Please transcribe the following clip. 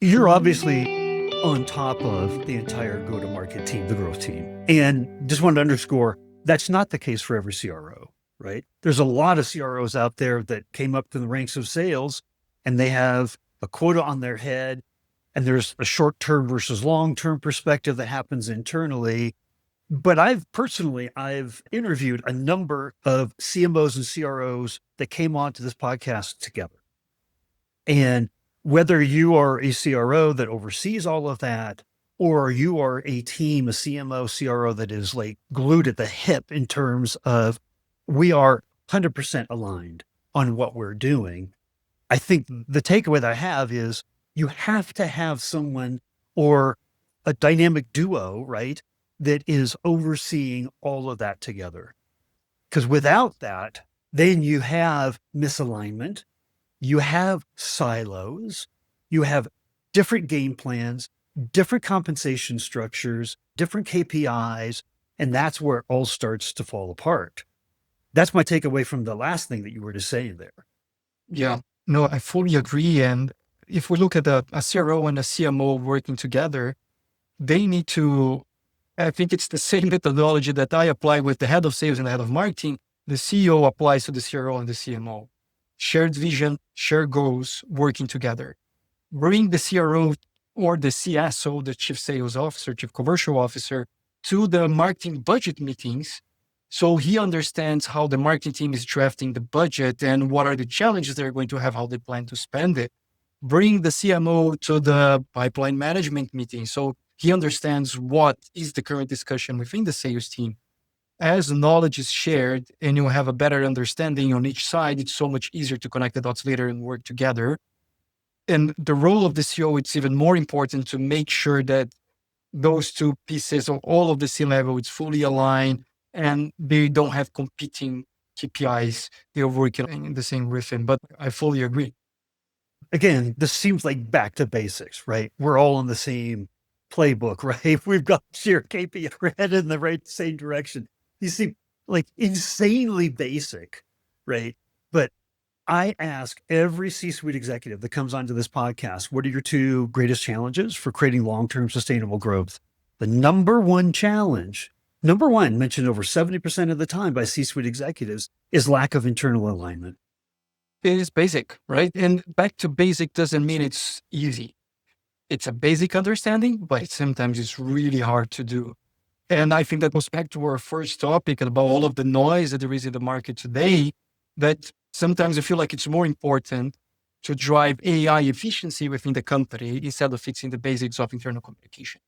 You're obviously on top of the entire go-to-market team, the growth team. And just wanted to underscore, that's not the case for every CRO, right? There's a lot of CROs out there that came up to the ranks of sales and they have a quota on their head, and there's a short-term versus long-term perspective that happens internally. But I've interviewed a number of CMOs and CROs that came onto this podcast together. And whether you are a CRO that oversees all of that, or you are a team, a CMO, CRO that is like glued at the hip in terms of we are 100% aligned on what we're doing, I think the takeaway that I have is you have to have someone or a dynamic duo, right, that is overseeing all of that together. Because without that, then you have misalignment, you have silos, you have different game plans, different compensation structures, different KPIs, and that's where it all starts to fall apart. That's my takeaway from the last thing that you were just saying there. Yeah, no, I fully agree. And if we look at a CRO and a CMO working together, they need to, I think it's the same methodology that I apply with the head of sales and the head of marketing. The CEO applies to the CRO and the CMO. Shared vision, shared goals, working together. Bring the CRO or the CSO, the chief sales officer, chief commercial officer, to the marketing budget meetings, so he understands how the marketing team is drafting the budget and what are the challenges they're going to have, how they plan to spend it. Bring the CMO to the pipeline management meeting, so he understands what is the current discussion within the sales team. As knowledge is shared and you have a better understanding on each side, it's so much easier to connect the dots later and work together. And the role of the CEO, it's even more important to make sure that those two pieces of all of the C-level, it's fully aligned and they don't have competing KPIs. They're working in the same rhythm, but I fully agree. Again, this seems like back to basics, right? We're all in the same playbook, right? We've got shared KPI, we're headed in the same direction. These seem like insanely basic, right? But I ask every C-suite executive that comes onto this podcast, what are your two greatest challenges for creating long-term sustainable growth? The number one challenge, number one, mentioned over 70% of the time by C-suite executives, is lack of internal alignment. It is basic, right? And back to basic doesn't mean it's easy. It's a basic understanding, but sometimes it's really hard to do. And I think that goes back to our first topic about all of the noise that there is in the market today, that sometimes I feel like it's more important to drive AI efficiency within the company instead of fixing the basics of internal communication.